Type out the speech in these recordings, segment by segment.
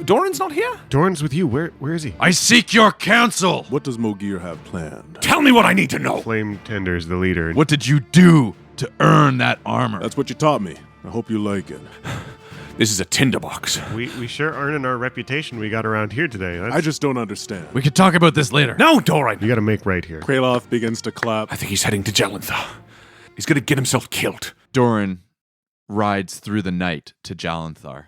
Doran's not here? Dorin's with you. Where is he? I seek your counsel. What does Mogir have planned? Tell me what I need to know. Flame Tender's the leader. What did you do to earn that armor? That's what you taught me. I hope you like it. This is a tinderbox. We sure earning our reputation we got around here today. I just don't understand. We could talk about this later. No, Dorin! You gotta make right here. Kraloth begins to clap. I think he's heading to Jalanthar. He's gonna get himself killed. Dorin rides through the night to Jalanthar.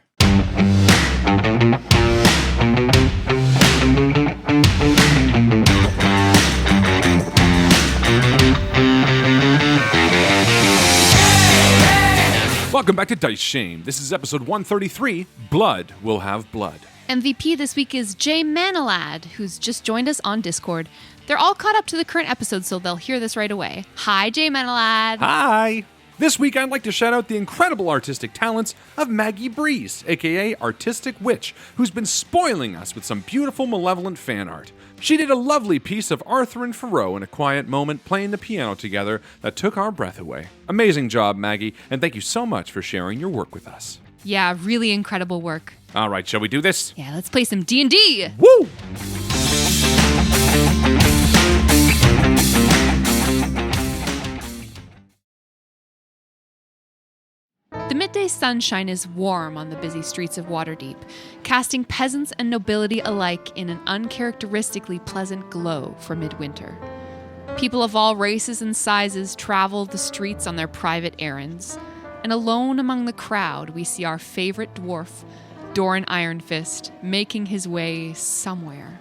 Welcome back to Dice Shame. This is episode 133, Blood Will Have Blood. MVP this week is Jay Manilad, who's just joined us on Discord. They're all caught up to the current episode, so they'll hear this right away. Hi, Jay Manilad. Hi! This week, I'd like to shout out the incredible artistic talents of Maggie Breeze, aka Artistic Witch, who's been spoiling us with some beautiful, malevolent fan art. She did a lovely piece of Arthur and Faerun in a quiet moment playing the piano together that took our breath away. Amazing job, Maggie, and thank you so much for sharing your work with us. Yeah, really incredible work. All right, shall we do this? Yeah, let's play some D&D. Woo! The midday sunshine is warm on the busy streets of Waterdeep, casting peasants and nobility alike in an uncharacteristically pleasant glow for midwinter. People of all races and sizes travel the streets on their private errands, and alone among the crowd we see our favorite dwarf, Dorin Ironfist, making his way somewhere.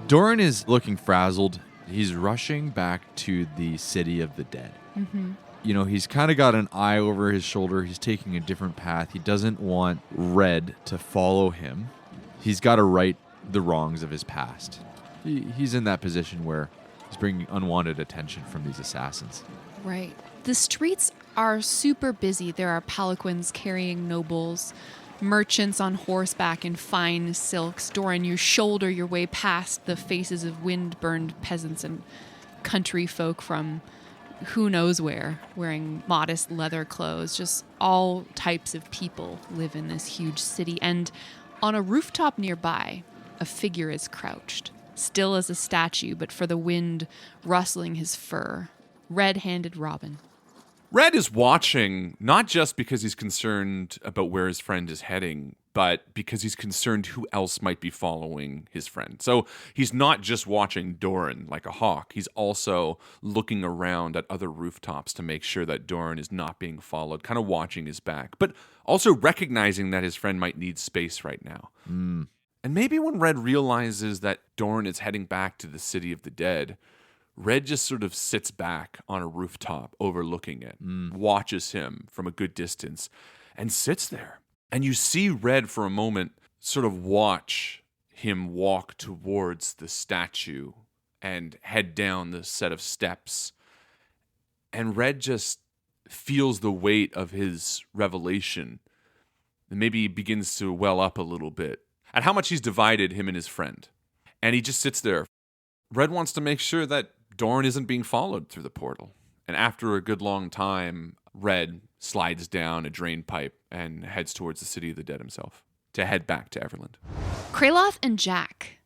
Dorin is looking frazzled. He's rushing back to the city of the dead. Mm-hmm. You know, he's kind of got an eye over his shoulder. He's taking a different path. He doesn't want Red to follow him. He's got to right the wrongs of his past. He's in that position where he's bringing unwanted attention from these assassins. Right. The streets are super busy. There are palanquins carrying nobles, merchants on horseback in fine silks. Dorin, you shoulder your way past the faces of wind-burned peasants and country folk from who knows where, wearing modest leather clothes. Just all types of people live in this huge city. And on a rooftop nearby, a figure is crouched, still as a statue, but for the wind rustling his fur. Red-handed Robin. Red is watching, not just because he's concerned about where his friend is heading, but because he's concerned who else might be following his friend. So he's not just watching Dorin like a hawk. He's also looking around at other rooftops to make sure that Dorin is not being followed, kind of watching his back, but also recognizing that his friend might need space right now. Mm. And maybe when Red realizes that Dorin is heading back to the city of the dead, Red just sort of sits back on a rooftop overlooking it, watches him from a good distance, and sits there. And you see Red for a moment sort of watch him walk towards the statue and head down the set of steps. And Red just feels the weight of his revelation. And maybe he begins to well up a little bit at how much he's divided him and his friend. And he just sits there. Red wants to make sure that Dorin isn't being followed through the portal. And after a good long time, Red slides down a drain pipe and heads towards the city of the dead himself to head back to Everland. Kraloth and Jack,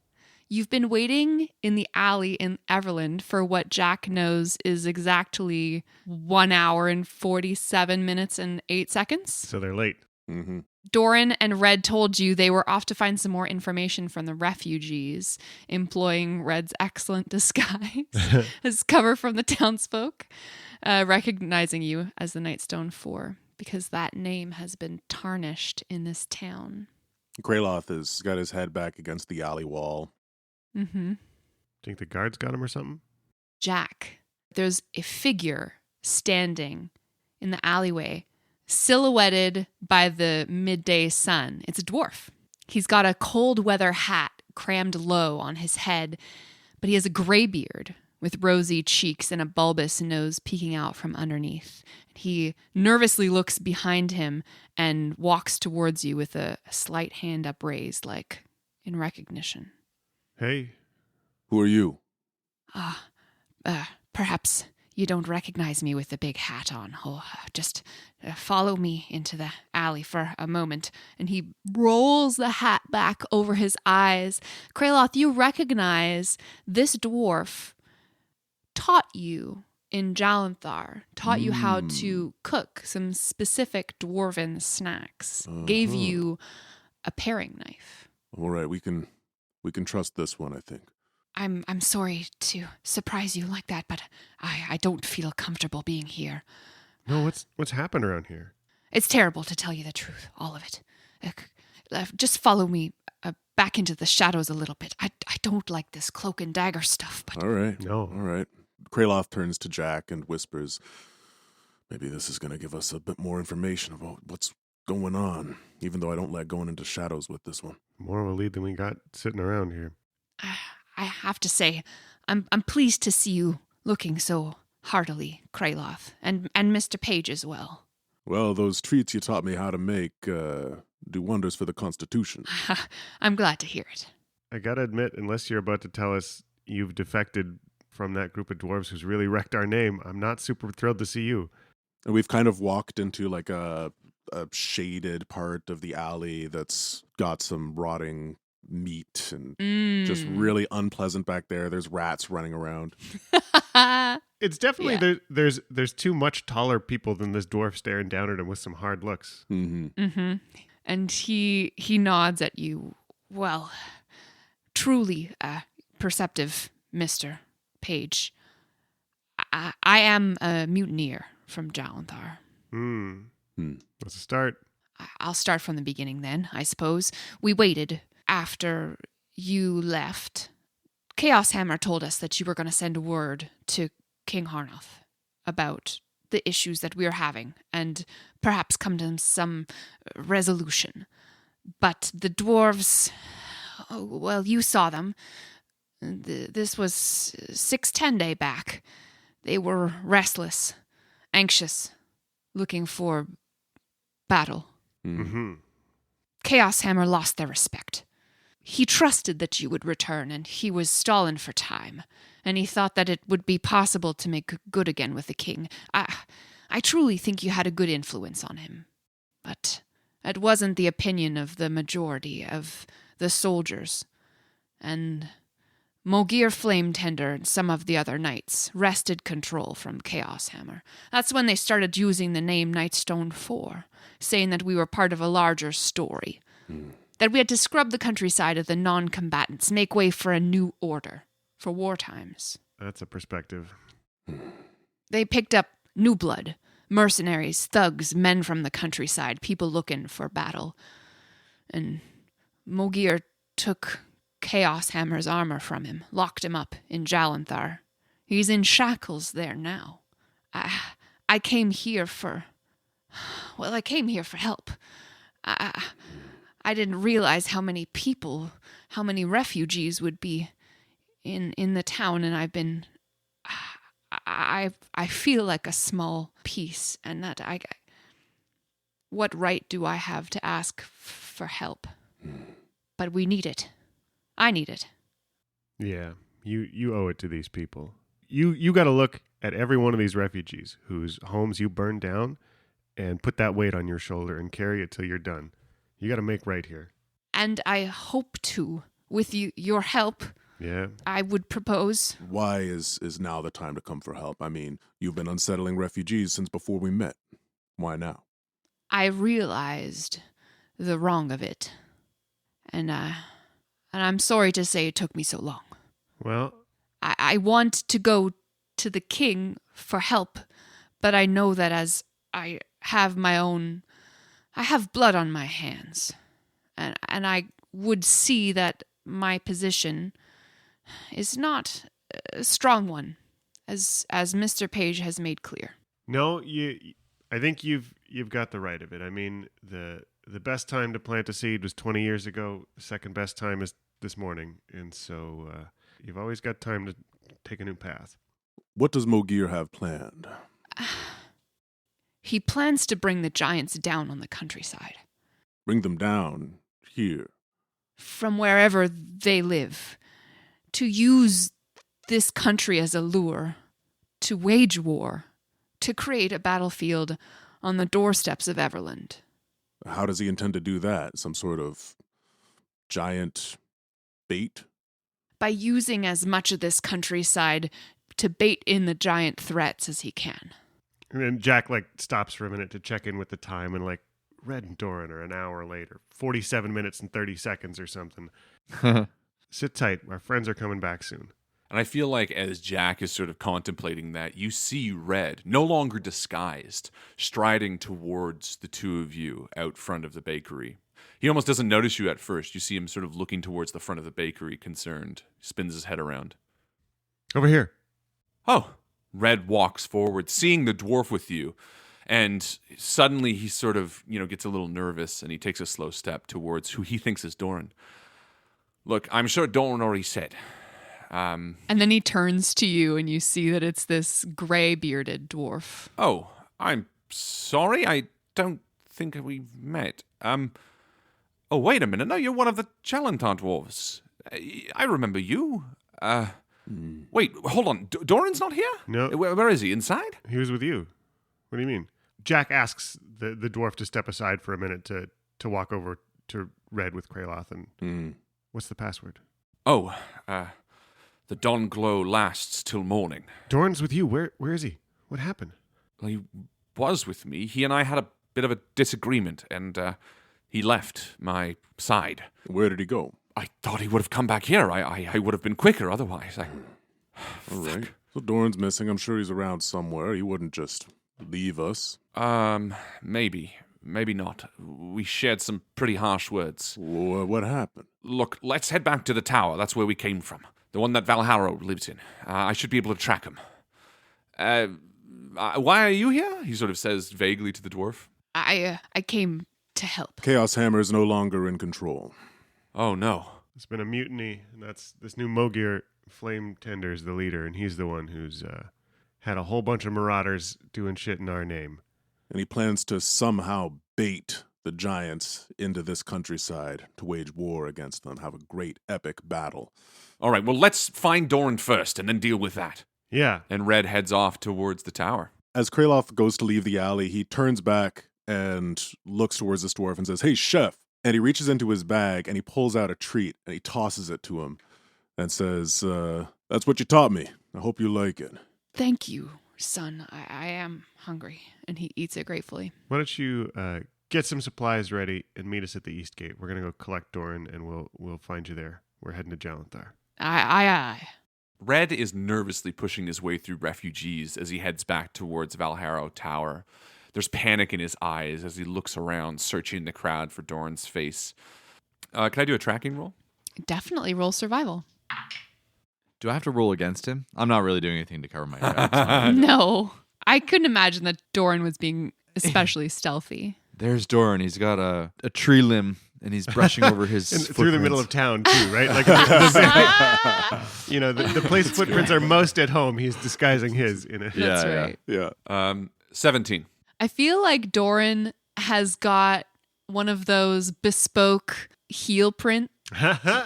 you've been waiting in the alley in Everland for what Jack knows is exactly 1 hour and 47 minutes and 8 seconds. So they're late. Mm-hmm. Dorin and Red told you they were off to find some more information from the refugees, employing Red's excellent disguise as cover from the townsfolk, recognizing you as the Nightstone Four, because that name has been tarnished in this town. Kraloth has got his head back against the alley wall. Mm-hmm. Think the guards got him or something? Jack, there's a figure standing in the alleyway, silhouetted by the midday sun. It's a dwarf. He's got a cold weather hat crammed low on his head, but he has a gray beard with rosy cheeks and a bulbous nose peeking out from underneath. He nervously looks behind him and walks towards you with a slight hand upraised, like in recognition. Hey. Who are you? Perhaps you don't recognize me with the big hat on. Oh, just follow me into the alley for a moment. And he rolls the hat back over his eyes. Kraloth, you recognize this dwarf taught you in Jalanthar, taught you how to cook some specific dwarven snacks, gave you a paring knife. All right, we can trust this one, I think. I'm sorry to surprise you like that, but I don't feel comfortable being here. No, what's happened around here? It's terrible, to tell you the truth, all of it. Just follow me back into the shadows a little bit. I don't like this cloak and dagger stuff, but... All right. No. All right. Kraloth turns to Jack and whispers, maybe this is going to give us a bit more information about what's going on, even though I don't like going into shadows with this one. More of a lead than we got sitting around here. I have to say, I'm pleased to see you looking so heartily, Kraloth, and Mr. Page as well. Well, those treats you taught me how to make do wonders for the Constitution. I'm glad to hear it. I gotta admit, unless you're about to tell us you've defected from that group of dwarves who's really wrecked our name, I'm not super thrilled to see you. And we've kind of walked into like a shaded part of the alley that's got some rotting meat and just really unpleasant back there. There's rats running around. It's definitely there's too much taller people than this dwarf staring down at him with some hard looks. Mm-hmm. And he nods at you. Well, truly perceptive, Mr. Page. I am a mutineer from Jalanthar. Let's start. I'll start from the beginning then, I suppose. We waited after you left. Chaos Hammer told us that you were going to send word to King Harnoth about the issues that we are having and perhaps come to some resolution. But the dwarves, well, you saw them. This was 6-10 day back. They were restless, anxious, looking for battle. Mm-hmm. Chaos Hammer lost their respect. He trusted that you would return, and he was stalling for time, and he thought that it would be possible to make good again with the king. I truly think you had a good influence on him. But it wasn't the opinion of the majority of the soldiers. And Mogir Flametender and some of the other knights wrested control from Chaos Hammer. That's when they started using the name Nightstone 4, saying that we were part of a larger story. That we had to scrub the countryside of the non-combatants, make way for a new order, for war times. That's a perspective. They picked up new blood, mercenaries, thugs, men from the countryside, people looking for battle. And Mogir took Chaos Hammer's armor from him, locked him up in Jalanthar. He's in shackles there now. I came here for help. I didn't realize how many people, how many refugees would be in the town, and I feel like a small piece, and that what right do I have to ask for help? But we need it. I need it. Yeah, you owe it to these people. You got to look at every one of these refugees whose homes you burned down and put that weight on your shoulder and carry it till you're done. You got to make right here. And I hope to, with your help. Yeah. I would propose. Why is now the time to come for help? I mean, you've been unsettling refugees since before we met. Why now? I realized the wrong of it. And I'm sorry to say it took me so long. Well, I want to go to the king for help, but I know that as I have blood on my hands, and I would see that my position is not a strong one, as Mr. Page has made clear. no, I think you've got the right of it. I mean, the best time to plant a seed was 20 years ago. The second best time is this morning, and so you've always got time to take a new path. What does Mogir have planned? He plans to bring the giants down on the countryside. Bring them down here. From wherever they live. To use this country as a lure to wage war, to create a battlefield on the doorsteps of Everland. How does he intend to do that? Some sort of giant bait? By using as much of this countryside to bait in the giant threats as he can. And then Jack stops for a minute to check in with the time, and Red and Dorin are an hour later, 47 minutes and 30 seconds or something. Sit tight. Our friends are coming back soon. And I feel like as Jack is sort of contemplating that, you see Red, no longer disguised, striding towards the two of you out front of the bakery. He almost doesn't notice you at first. You see him sort of looking towards the front of the bakery, concerned. He spins his head around. Over here. Oh. Red walks forward, seeing the dwarf with you. And suddenly he sort of, gets a little nervous, and he takes a slow step towards who he thinks is Dorin. Look, I'm sure Dorin already said. And then he turns to you, and you see that it's this gray-bearded dwarf. Oh, I'm sorry. I don't think we've met. Oh, wait a minute. No, you're one of the Chalantar dwarves. I remember you. Wait, hold on. Doran's not here? No. Where is he? Inside? He was with you. What do you mean? Jack asks the dwarf to step aside for a minute to walk over to Red with Kraloth. And what's the password? Oh, the dawn glow lasts till morning. Doran's with you. Where is he? What happened? Well, he was with me. He and I had a bit of a disagreement, and he left my side. Where did he go? I thought he would have come back here. I would have been quicker otherwise. All right. So Doran's missing. I'm sure he's around somewhere. He wouldn't just leave us. Maybe. Maybe not. We shared some pretty harsh words. What happened? Look, let's head back to the tower. That's where we came from. The one that Valharrow lives in. I should be able to track him. Why are you here? He sort of says vaguely to the dwarf. I came to help. Chaos Hammer is no longer in control. Oh, no. There's been a mutiny, and that's this new Mogir Flame Tender's the leader, and he's the one who's had a whole bunch of marauders doing shit in our name. And he plans to somehow bait the giants into this countryside to wage war against them, have a great epic battle. All right, well, let's find Dorin first and then deal with that. Yeah. And Red heads off towards the tower. As Kraloth goes to leave the alley, he turns back and looks towards this dwarf and says, "Hey, chef." And he reaches into his bag and he pulls out a treat and he tosses it to him and says, "That's what you taught me. I hope you like it." Thank you, son. I am hungry. And he eats it gratefully. Why don't you get some supplies ready and meet us at the East Gate? We're going to go collect Dorin, and we'll find you there. We're heading to Jalanthar. Aye. Red is nervously pushing his way through refugees as he heads back towards Valharrow Tower. There's panic in his eyes as he looks around, searching the crowd for Doran's face. Can I do a tracking roll? Definitely roll survival. Do I have to roll against him? I'm not really doing anything to cover my tracks. No. I couldn't imagine that Dorin was being especially stealthy. There's Dorin. He's got a tree limb, and he's brushing over his And through the middle of town, too, right? The place footprints are most at home. He's disguising his in it. That's Yeah, right. Yeah. 17. I feel like Dorin has got one of those bespoke heel print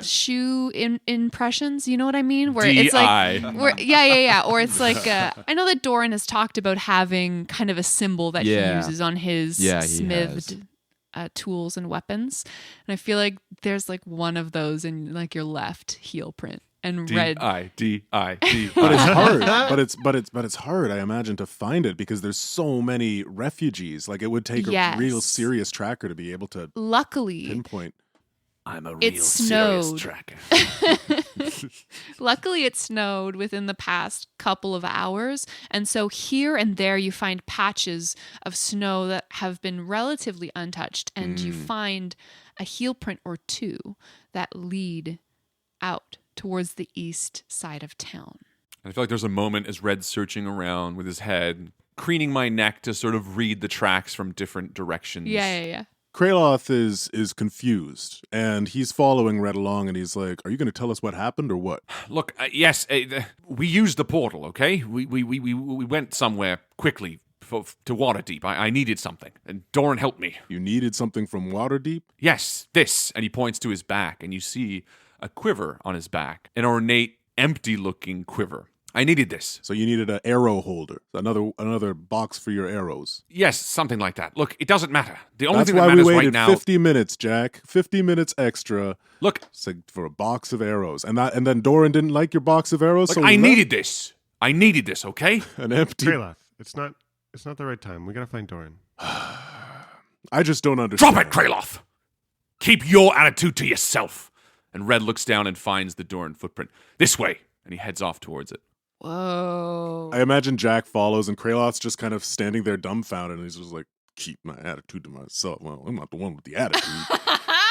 shoe impressions. You know what I mean? Where it's like, yeah. Or it's like, I know that Dorin has talked about having kind of a symbol that he uses on his smithed tools and weapons. And I feel like there's like one of those in like your left heel print. And Red. D-I-D-I-D. But it's hard. but it's hard, I imagine, to find it because there's so many refugees. Like it would take a real serious tracker to be able to Luckily, pinpoint. I'm a It real serious snowed. tracker. Luckily, it snowed within the past couple of hours. And so here and there, you find patches of snow that have been relatively untouched. And you find a heel print or two that lead out towards the east side of town. I feel like there's a moment as Red's searching around with his head, craning my neck to sort of read the tracks from different directions. Yeah. Kraloth is confused, and he's following Red along, and he's like, "Are you going to tell us what happened or what?" Look, yes, we used the portal, okay? We went somewhere quickly to Waterdeep. I needed something, and Dorin helped me. You needed something from Waterdeep? Yes, this. And he points to his back, and you see a quiver on his back, an ornate, empty-looking quiver. I needed this. So you needed an arrow holder, another box for your arrows. Yes, something like that. Look, it doesn't matter. The only That's thing why that we matters waited right now... 50 minutes, Jack. 50 minutes extra. Look, For a box of arrows. And then Dorin didn't like your box of arrows, so I needed this. I needed this, okay? an empty... Kraloth, it's not the right time. We gotta find Dorin. I just don't understand. Drop it, Kraloth! Keep your attitude to yourself. And Red looks down and finds the Dorin footprint. This way. And he heads off towards it. Whoa. I imagine Jack follows and Kraloth's just kind of standing there dumbfounded and he's just like, keep my attitude to myself. Well, I'm not the one with the attitude.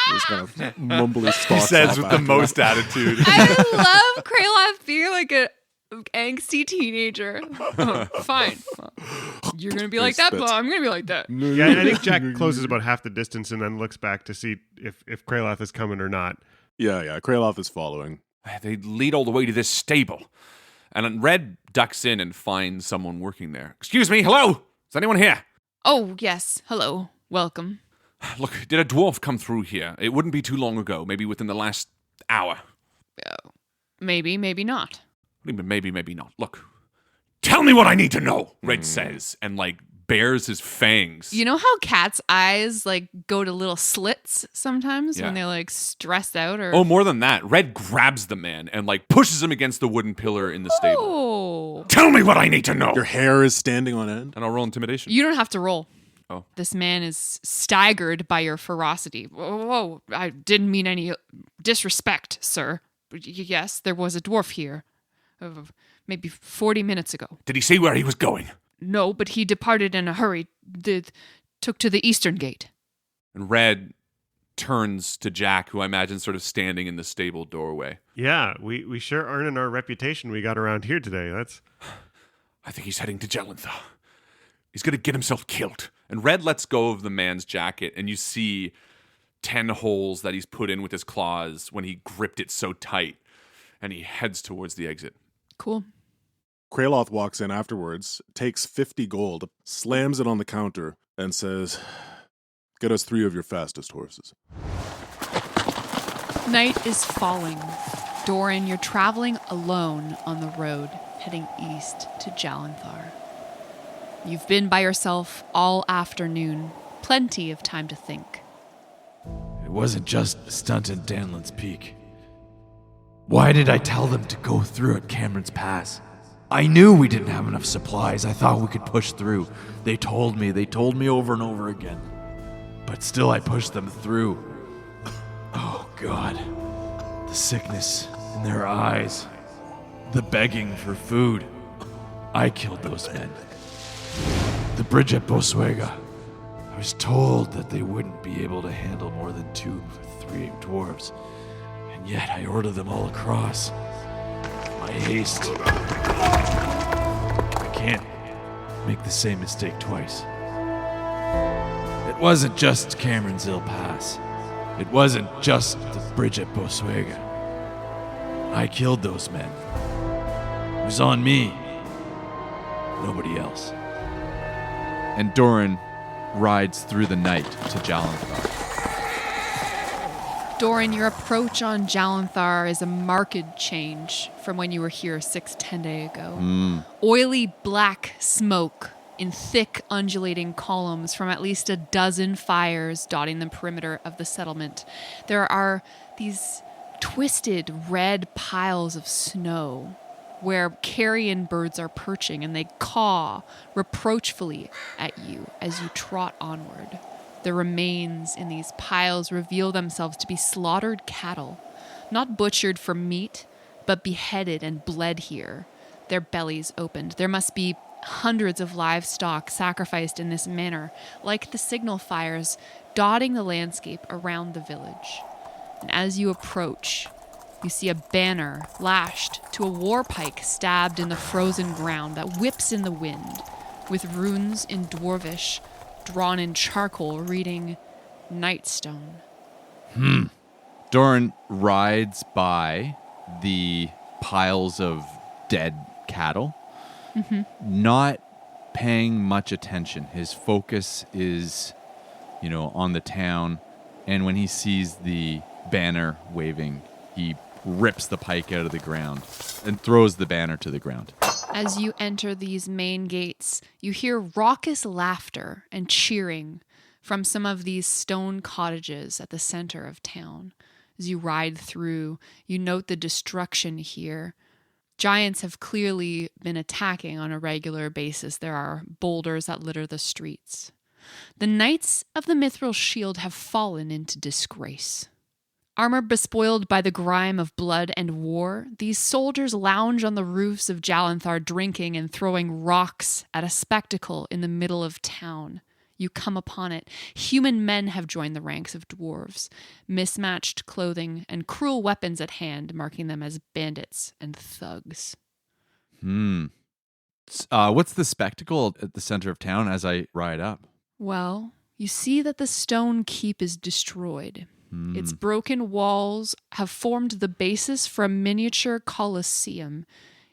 Just kind of mumbly stalks off after. attitude. I love Kraloth being like a angsty teenager. Fine. You're going to be like that, spit. but I'm going to be like that. Yeah, I think Jack closes about half the distance and then looks back to see if Kraloth is coming or not. Yeah, Kraloth is following. They lead all the way to this stable. And then Red ducks in and finds someone working there. Excuse me, hello? Is anyone here? Oh, yes. Hello. Welcome. Look, did a dwarf come through here? It wouldn't be too long ago, maybe within the last hour. Maybe, maybe not. What do you mean, maybe, maybe not? Look, tell me what I need to know, Red says, and bares his fangs. You know how cats' eyes go to little slits sometimes Yeah. when they're stressed out or... Oh, more than that. Red grabs the man and pushes him against the wooden pillar in the stable. Oh. Tell me what I need to know. Your hair is standing on end. And I'll roll intimidation. You don't have to roll. Oh. This man is staggered by your ferocity. Whoa, I didn't mean any disrespect, sir. Yes, there was a dwarf here. Maybe 40 minutes ago. Did he see where he was going? No, but he departed in a hurry. Took to the eastern gate. And Red turns to Jack, who I imagine sort of standing in the stable doorway. Yeah, we sure earning our reputation we got around here today. I think he's heading to Jalanthar. He's going to get himself killed. And Red lets go of the man's jacket, and you see 10 holes that he's put in with his claws when he gripped it so tight. And he heads towards the exit. Cool. Kraloth walks in afterwards, takes 50 gold, slams it on the counter, and says, get us 3 of your fastest horses. Night is falling. Dorin, you're traveling alone on the road, heading east to Jalanthar. You've been by yourself all afternoon. Plenty of time to think. It wasn't just a stunt in Danlin's Peak. Why did I tell them to go through at Cameron's Pass? I knew we didn't have enough supplies. I thought we could push through. They told me over and over again. But still I pushed them through. Oh, God. The sickness in their eyes. The begging for food. I killed those men. The bridge at Bosuega. I was told that they wouldn't be able to handle more than 2 or 3 dwarves. And yet I ordered them all across. My haste. I can't make the same mistake twice. It wasn't just Cameron's Ill Pass. It wasn't just the bridge at Bosuega. I killed those men. It was on me. Nobody else. And Dorin rides through the night to Jalanthar. Dorin, your approach on Jalanthar is a marked change from when you were here 6-10 days ago. Oily black smoke in thick undulating columns from at least a dozen fires dotting the perimeter of the settlement. There are these twisted red piles of snow where carrion birds are perching, and they caw reproachfully at you as you trot onward. The remains in these piles reveal themselves to be slaughtered cattle, not butchered for meat, but beheaded and bled here, their bellies opened. There must be hundreds of livestock sacrificed in this manner, like the signal fires dotting the landscape around the village. And as you approach, you see a banner lashed to a war pike stabbed in the frozen ground that whips in the wind, with runes in Dwarvish drawn in charcoal reading Nightstone. Dorin rides by the piles of dead cattle, not paying much attention. His focus is, on the town, and when he sees the banner waving, he rips the pike out of the ground and throws the banner to the ground. As you enter these main gates, you hear raucous laughter and cheering from some of these stone cottages at the center of town. As you ride through, you note the destruction here. Giants have clearly been attacking on a regular basis. There are boulders that litter the streets. The Knights of the Mithril Shield have fallen into disgrace. Armor bespoiled by the grime of blood and war, these soldiers lounge on the roofs of Jalanthar, drinking and throwing rocks at a spectacle in the middle of town. You come upon it. Human men have joined the ranks of dwarves, mismatched clothing and cruel weapons at hand, marking them as bandits and thugs. What's the spectacle at the center of town as I ride up? Well, you see that the stone keep is destroyed. Its broken walls have formed the basis for a miniature coliseum,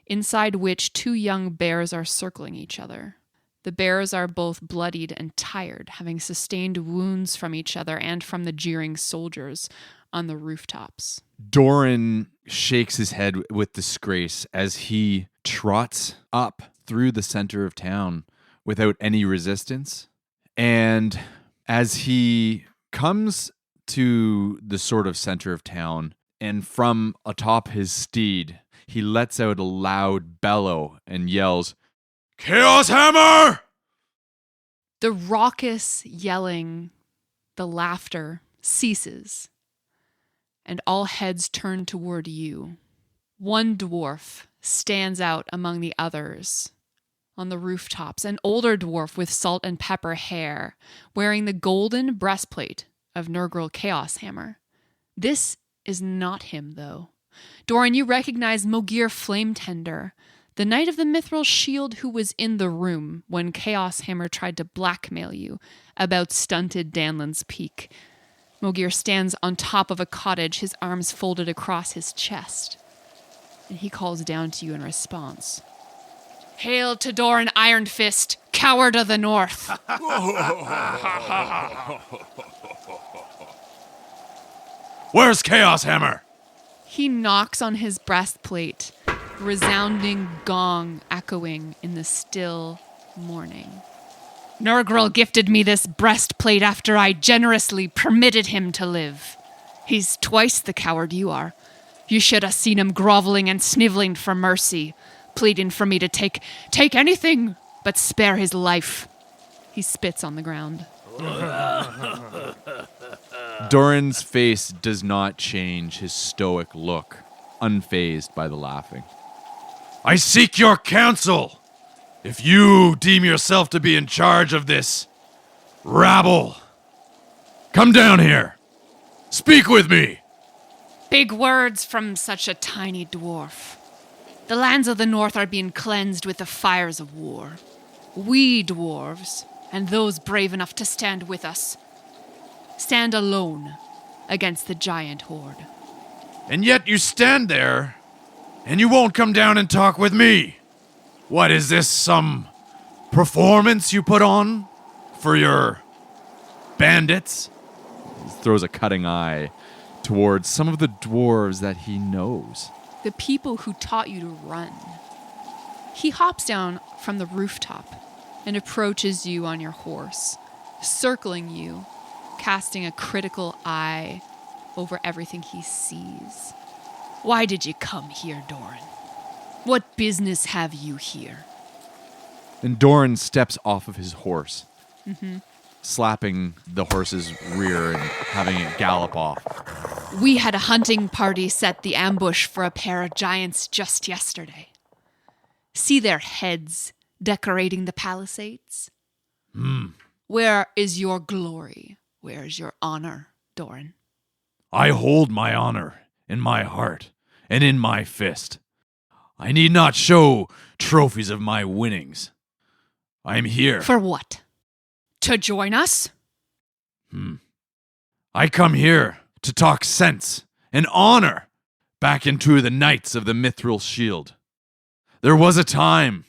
inside which two young bears are circling each other. The bears are both bloodied and tired, having sustained wounds from each other and from the jeering soldiers on the rooftops. Dorin shakes his head with disgrace as he trots up through the center of town without any resistance. And as he comes to the sort of center of town, and from atop his steed, he lets out a loud bellow and yells, "Chaos Hammer!" The raucous yelling, the laughter ceases, and all heads turn toward you. One dwarf stands out among the others on the rooftops, an older dwarf with salt and pepper hair, wearing the golden breastplate of Nurgle Chaos Hammer. This is not him, though. Dorin, you recognize Mogir Flametender, the Knight of the Mithril Shield who was in the room when Chaos Hammer tried to blackmail you about stunted Danlin's Peak. Mogir stands on top of a cottage, his arms folded across his chest, and he calls down to you in response. "Hail to Dorin Iron Fist, coward of the North!" Where's Chaos Hammer? He knocks on his breastplate, resounding gong echoing in the still morning. "Nurgle gifted me this breastplate after I generously permitted him to live. He's twice the coward you are. You should have seen him groveling and sniveling for mercy, pleading for me to take anything but spare his life." He spits on the ground. Doran's face does not change his stoic look, unfazed by the laughing. "I seek your counsel. If you deem yourself to be in charge of this rabble, come down here. Speak with me." Big words from such a tiny dwarf. The lands of the north are being cleansed with the fires of war. We dwarves, and those brave enough to stand with us, stand alone against the giant horde. And yet you stand there, and you won't come down and talk with me. What is this, some performance you put on for your bandits? He throws a cutting eye towards some of the dwarves that he knows. The people who taught you to run. He hops down from the rooftop and approaches you on your horse, circling you, casting a critical eye over everything he sees. "Why did you come here, Dorin? What business have you here?" And Dorin steps off of his horse, slapping the horse's rear and having it gallop off. "We had a hunting party set the ambush for a pair of giants just yesterday. See their heads decorating the palisades? Where is your glory? Where is your honor, Dorin?" I hold my honor in my heart and in my fist. I need not show trophies of my winnings. I am here. For what? To join us? I come here to talk sense and honor back into the Knights of the Mithril Shield. There was a time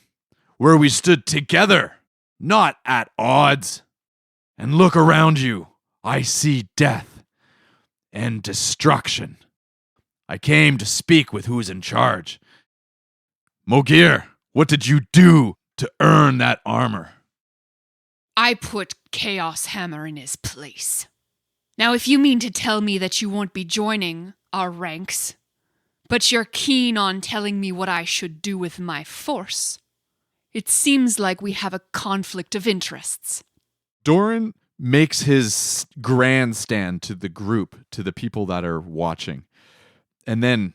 where we stood together, not at odds. And look around you. I see death and destruction. I came to speak with who's in charge. Mogir, what did you do to earn that armor? I put Chaos Hammer in his place. Now, if you mean to tell me that you won't be joining our ranks, but you're keen on telling me what I should do with my force, it seems like we have a conflict of interests. Dorin makes his grandstand to the group, to the people that are watching. And then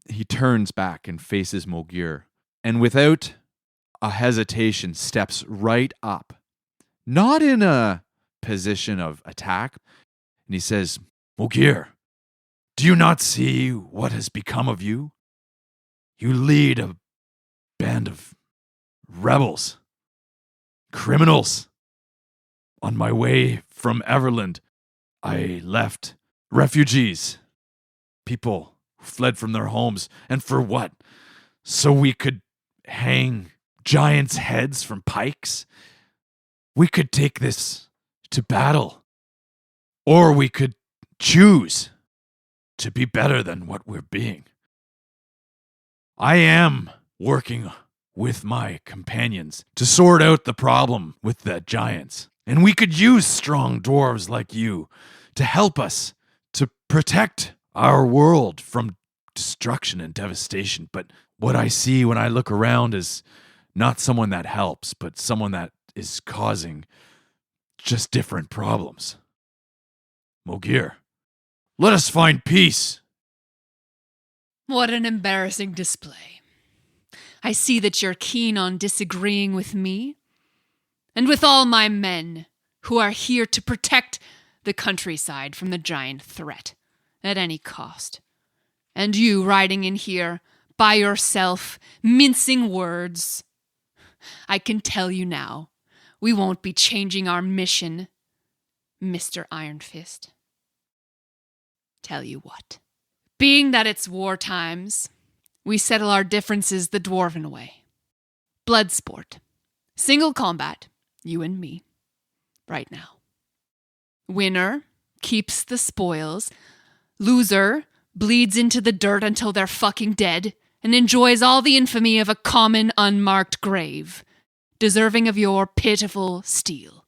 he turns back and faces Mogir. And without a hesitation, steps right up. Not in a position of attack. And he says, Mogir, do you not see what has become of you? You lead a band of rebels, criminals. On my way from Everland, I left refugees, people who fled from their homes. And for what? So we could hang giants' heads from pikes? We could take this to battle. Or we could choose to be better than what we're being. I am working with my companions to sort out the problem with the giants. And we could use strong dwarves like you to help us to protect our world from destruction and devastation. But what I see when I look around is not someone that helps, but someone that is causing just different problems. Mogir, let us find peace. What an embarrassing display. I see that you're keen on disagreeing with me and with all my men who are here to protect the countryside from the giant threat at any cost. And you riding in here by yourself, mincing words. I can tell you now, we won't be changing our mission, Mr. Iron Fist. Tell you what. Being that it's war times, we settle our differences the dwarven way. Blood sport. Single combat, you and me, right now. Winner keeps the spoils. Loser bleeds into the dirt until they're fucking dead and enjoys all the infamy of a common, unmarked grave, deserving of your pitiful steel.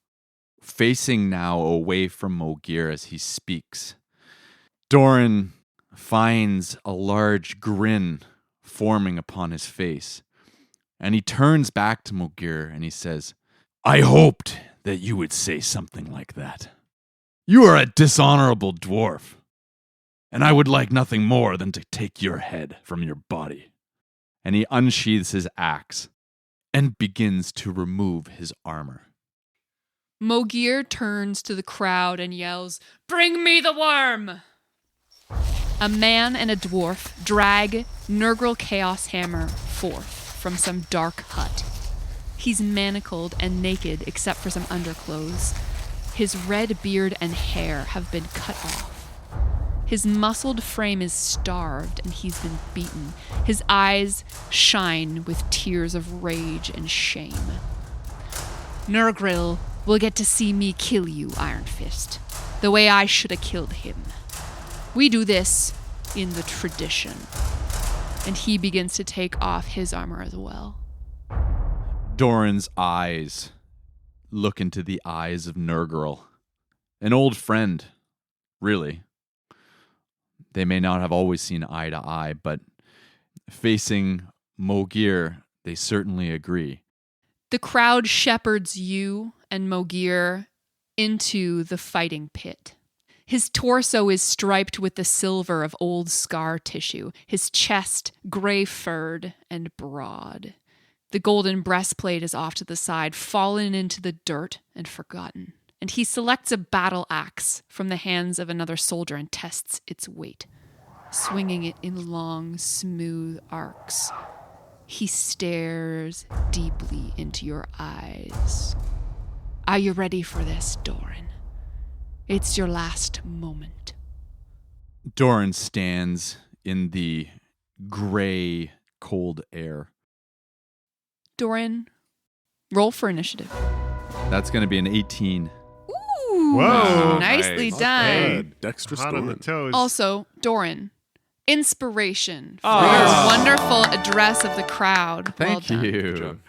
facing now away from Mogir as he speaks, Dorin finds a large grin forming upon his face. And he turns back to Mogir and he says, I hoped that you would say something like that. You are a dishonorable dwarf, and I would like nothing more than to take your head from your body. And he unsheathes his axe and begins to remove his armor. Mogir turns to the crowd and yells, "Bring me the worm!" A man and a dwarf drag Nurgle Chaos Hammer forth from some dark hut. He's manacled and naked except for some underclothes. His red beard and hair have been cut off. His muscled frame is starved and he's been beaten. His eyes shine with tears of rage and shame. Nurgle will get to see me kill you, Iron Fist, the way I should have killed him. We do this in the tradition. And he begins to take off his armor as well. Doran's eyes look into the eyes of Nurgle. An old friend, really. They may not have always seen eye to eye, but facing Mogir, they certainly agree. The crowd shepherds you and Mogir into the fighting pit. His torso is striped with the silver of old scar tissue, his chest gray-furred and broad. The golden breastplate is off to the side, fallen into the dirt and forgotten. And he selects a battle axe from the hands of another soldier and tests its weight, swinging it in long, smooth arcs. He stares deeply into your eyes. Are you ready for this, Dorin? It's your last moment. Doran stands in the gray, cold air. Dorin, roll for initiative. That's going to be an 18. Ooh, Whoa. nicely Nice. done. Good. Dexterous Hot on the Doran. toes. Also, Dorin, inspiration for your wonderful address of the crowd. Thank Well done. you. Good job.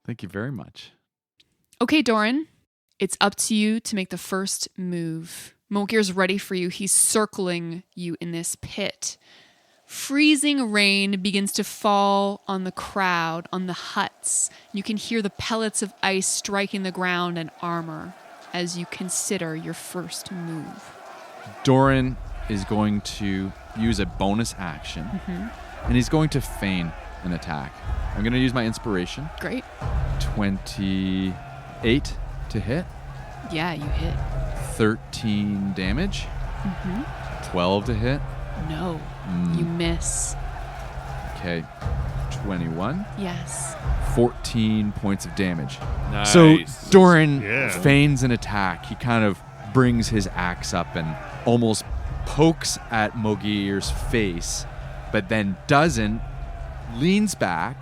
Thank you very much. Okay, Dorin, it's up to you to make the first move. Mogir's ready for you. He's circling you in this pit. Freezing rain begins to fall on the crowd, on the huts. You can hear the pellets of ice striking the ground and armor as you consider your first move. Dorin is going to use a bonus action, and he's going to feign an attack. I'm going to use my inspiration. Great. 28 to hit, Yeah, you hit. 13 damage, 12 to hit. No, you miss. Okay, 21, Yes. 14 points of damage. Nice. So Dorin Yeah. feigns an attack. He kind of brings his axe up and almost pokes at Mogir's face, but then doesn't, leans back,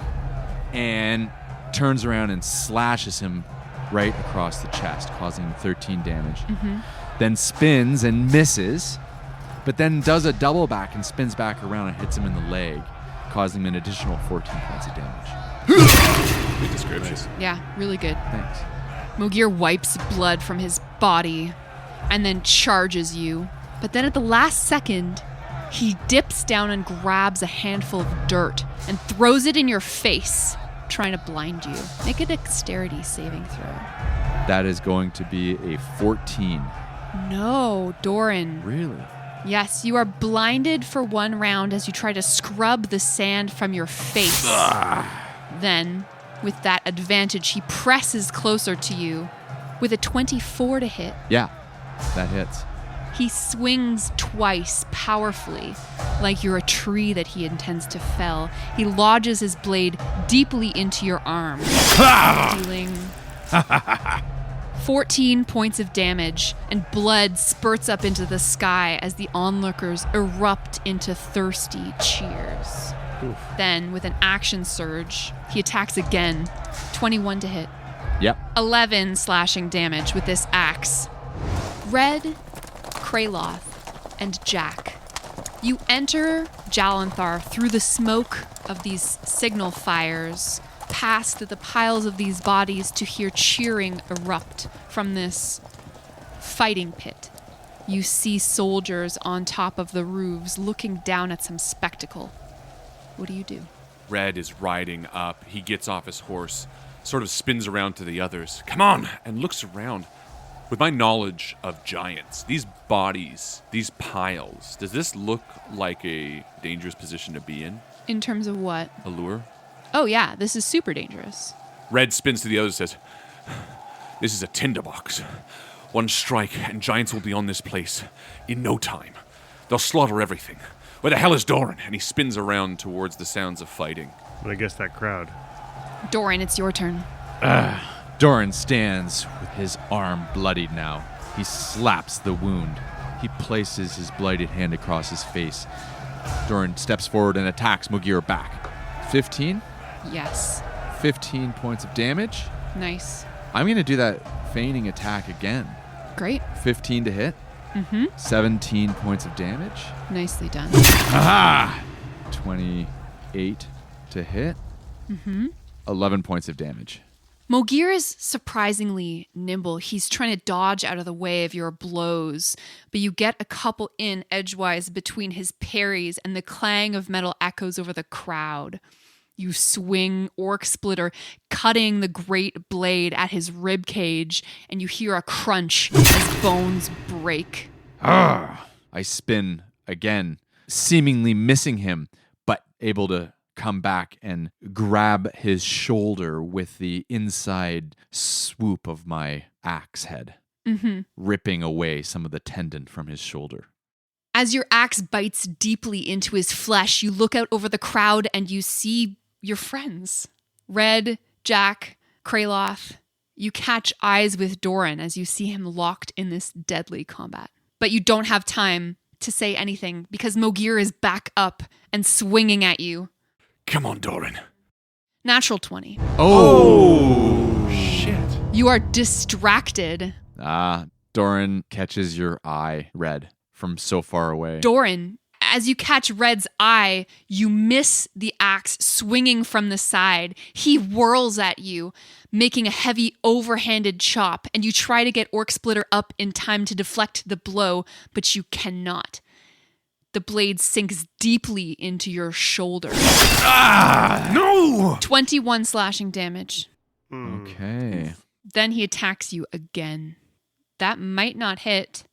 and turns around and slashes him right across the chest, causing 13 damage. Then spins and misses, but then does a double back and spins back around and hits him in the leg, causing him an additional 14 points of damage. Good description. Yeah, really good. Thanks. Mogir wipes blood from his body and then charges you. But then at the last second, he dips down and grabs a handful of dirt and throws it in your face, trying to blind you. Make a dexterity saving throw. That is going to be a 14. No, Dorin. Really? Yes, you are blinded for one round as you try to scrub the sand from your face. Then, with that advantage, he presses closer to you with a 24 to hit. Yeah, that hits. He swings twice powerfully, like you're a tree that he intends to fell. He lodges his blade deeply into your arm, dealing 14 points of damage, and blood spurts up into the sky as the onlookers erupt into thirsty cheers. Then, with an action surge, he attacks again. 21 to hit. Yep. 11 slashing damage with this axe. Red, Kraloth, and Jack. You enter Jalanthar through the smoke of these signal fires, past the piles of these bodies to hear cheering erupt from this fighting pit. You see soldiers on top of the roofs looking down at some spectacle. What do you do? Red is riding up. He gets off his horse, sort of spins around to the others. Come on! And looks around. With my knowledge of giants, these bodies, these piles, does this look like a dangerous position to be in? In terms of what? A lure? Oh yeah, this is super dangerous. Red spins to the others and says, this is a tinderbox. One strike and giants will be on this place in no time. They'll slaughter everything. Where the hell is Dorin? And he spins around towards the sounds of fighting. But I guess that crowd. Dorin, it's your turn. Dorin stands with his arm bloodied now. He slaps the wound. He places his blighted hand across his face. Dorin steps forward and attacks Mogir back. 15? Yes. 15 points of damage. Nice. I'm going to do that feigning attack again. Great. 15 to hit. 17 points of damage. Nicely done. 28 to hit. 11 points of damage. Mogir is surprisingly nimble. He's trying to dodge out of the way of your blows, but you get a couple in edgewise between his parries, and the clang of metal echoes over the crowd. You swing Orc Splitter, cutting the great blade at his rib cage, and you hear a crunch as bones break. I spin again, seemingly missing him, but able to come back and grab his shoulder with the inside swoop of my axe head, ripping away some of the tendon from his shoulder. As your axe bites deeply into his flesh, you look out over the crowd and you see your friends. Red, Jack, Kraloth. You catch eyes with Dorin as you see him locked in this deadly combat. But you don't have time to say anything because Mogir is back up and swinging at you. Come on, Dorin. Natural 20. Oh! Shit. You are distracted. Dorin catches your eye, Red, from so far away. Dorin, as you catch Red's eye, you miss the axe swinging from the side. He whirls at you, making a heavy overhanded chop, and you try to get Orc Splitter up in time to deflect the blow, but you cannot. The blade sinks deeply into your shoulder. No! 21 slashing damage. Okay. Then he attacks you again. That might not hit.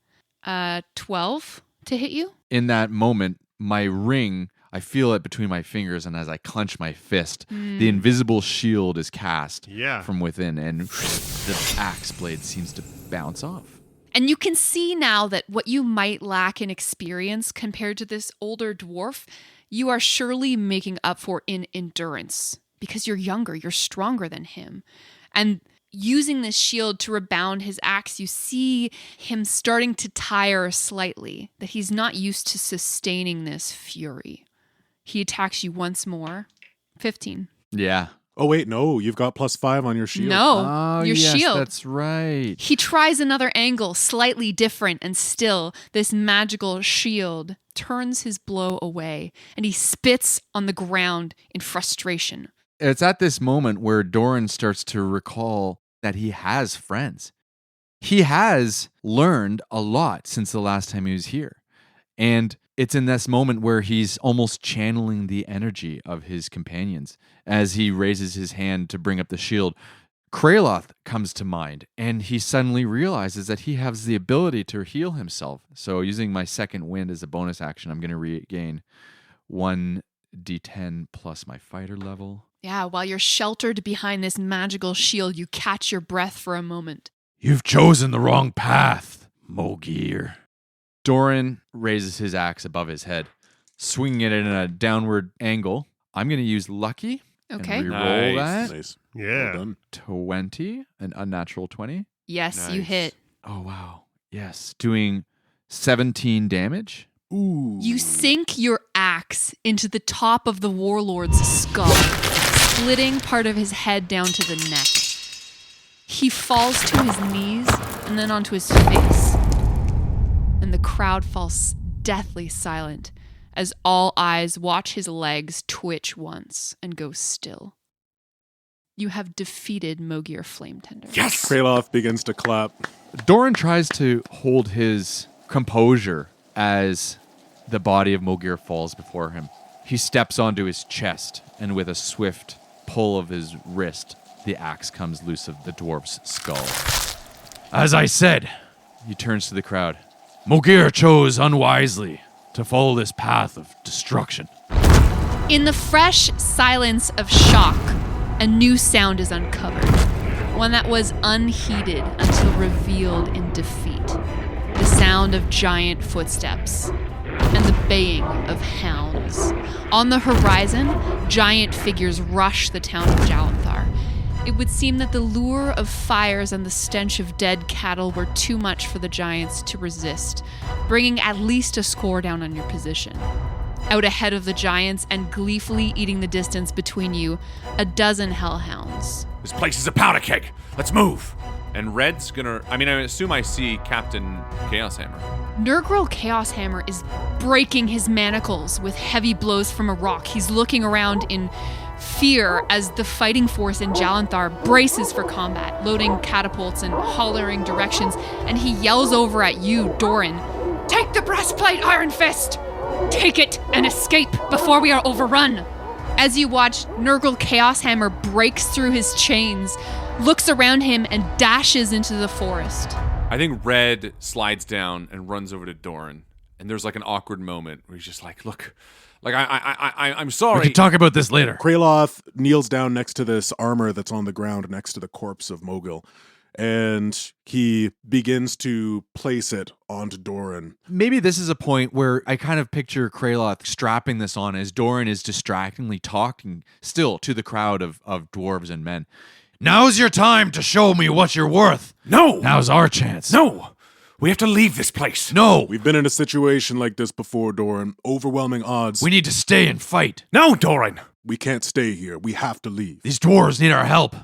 12 to hit you? In that moment, my ring, I feel it between my fingers, and as I clench my fist, the invisible shield is cast from within, and the axe blade seems to bounce off. And you can see now that what you might lack in experience compared to this older dwarf, you are surely making up for in endurance. Because you're younger, you're stronger than him. And using this shield to rebound his axe, you see him starting to tire slightly, that he's not used to sustaining this fury. He attacks you once more. 15. Yeah. Oh, wait, no. You've got +5 on your shield. No, your yes, shield. That's right. He tries another angle, slightly different, and still, this magical shield turns his blow away, and he spits on the ground in frustration. It's at this moment where Dorin starts to recall that he has friends. He has learned a lot since the last time he was here. And it's in this moment where he's almost channeling the energy of his companions as he raises his hand to bring up the shield. Kraloth comes to mind, and he suddenly realizes that he has the ability to heal himself. So using my second wind as a bonus action, I'm going to regain 1d10 plus my fighter level. Yeah, while you're sheltered behind this magical shield, you catch your breath for a moment. You've chosen the wrong path, Mogir. Dorin raises his axe above his head, swinging it in a downward angle. I'm going to use Lucky Okay. and reroll Nice. that. Nice. Yeah. Well done. 20, an unnatural 20. Yes, you Nice. hit. Oh, wow. Yes, doing 17 damage. Ooh. You sink your axe into the top of the warlord's skull, splitting part of his head down to the neck. He falls to his knees and then onto his face. And the crowd falls deathly silent as all eyes watch his legs twitch once and go still. You have defeated Mogir Flametender. Yes! Kraloth begins to clap. Dorin tries to hold his composure as the body of Mogir falls before him. He steps onto his chest, and with a swift pull of his wrist, the axe comes loose of the dwarf's skull. As I said, He turns to the crowd. Mogir chose unwisely to follow this path of destruction. In the fresh silence of shock, a new sound is uncovered. One that was unheeded until revealed in defeat. The sound of giant footsteps and the baying of hounds. On the horizon, giant figures rush the town of Jalanthar. It would seem that the lure of fires and the stench of dead cattle were too much for the giants to resist, bringing at least a score down on your position. Out ahead of the giants and gleefully eating the distance between you, a dozen hellhounds. This place is a powder keg. Let's move. And Red's gonna... I assume I see Captain Chaos Hammer. Nurgle Chaos Hammer is breaking his manacles with heavy blows from a rock. He's looking around in fear as the fighting force in Jalanthar braces for combat, loading catapults and hollering directions, and he yells over at you, Dorin, "Take the breastplate, Iron Fist! Take it and escape before we are overrun!" As you watch, Nurgle Chaos Hammer breaks through his chains, looks around him, and dashes into the forest. I think Red slides down and runs over to Dorin. And there's like an awkward moment where he's just like, look, like I'm We sorry. can talk about this later. Kraloth kneels down next to this armor that's on the ground next to the corpse of Mogil, and he begins to place it onto Dorin. Maybe this is a point where I kind of picture Kraloth strapping this on as Dorin is distractingly talking still to the crowd of dwarves and men. Now's your time to show me what you're worth. No! Now's our chance. No! We have to leave this place. No! We've been in a situation like this before, Dorin. Overwhelming odds. We need to stay and fight. No, Dorin! We can't stay here. We have to leave. These dwarves need our help.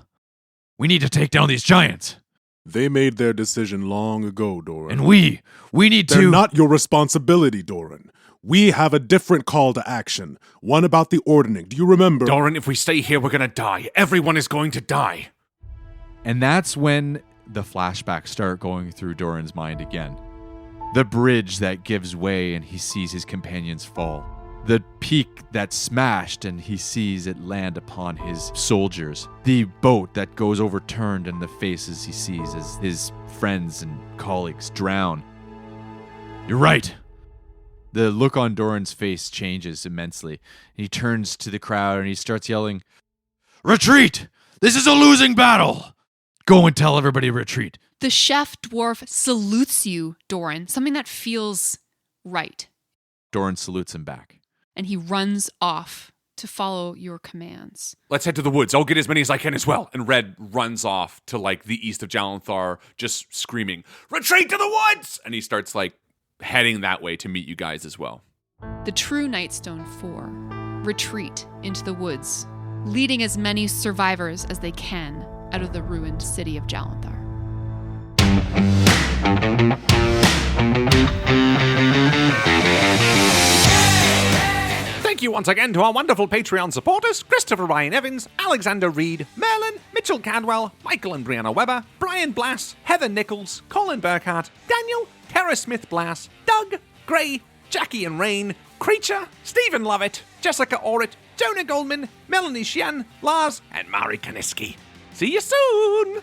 We need to take down these giants. They made their decision long ago, Dorin. And we need They're to... not your responsibility, Dorin. We have a different call to action. One about the ordning. Do you remember? Dorin, if we stay here, we're gonna die. Everyone is going to die. And that's when the flashbacks start going through Doran's mind again. The bridge that gives way and he sees his companions fall. The peak that's smashed and he sees it land upon his soldiers. The boat that goes overturned and the faces he sees as his friends and colleagues drown. You're right. The look on Doran's face changes immensely. He turns to the crowd and he starts yelling, Retreat! This is a losing battle! Go and tell everybody retreat. The chef dwarf salutes you, Dorin, something that feels right. Doran salutes him back. And he runs off to follow your commands. Let's head to the woods. I'll get as many as I can as well. And Red runs off to like the east of Jalanthar, just screaming, retreat to the woods! And he starts like heading that way to meet you guys as well. The true Nightstone 4 retreat into the woods, leading as many survivors as they can out of the ruined city of Jalanthar. Thank you once again to our wonderful Patreon supporters, Christopher Ryan Evans, Alexander Reed, Merlin, Mitchell Cadwell, Michael and Brianna Weber, Brian Blass, Heather Nichols, Colin Burkhart, Daniel, Tara Smith-Blass, Doug, Gray, Jackie and Rain, Creature, Stephen Lovett, Jessica Orrit, Jonah Goldman, Melanie Sheehan, Lars, and Mari Kaniski. See you soon!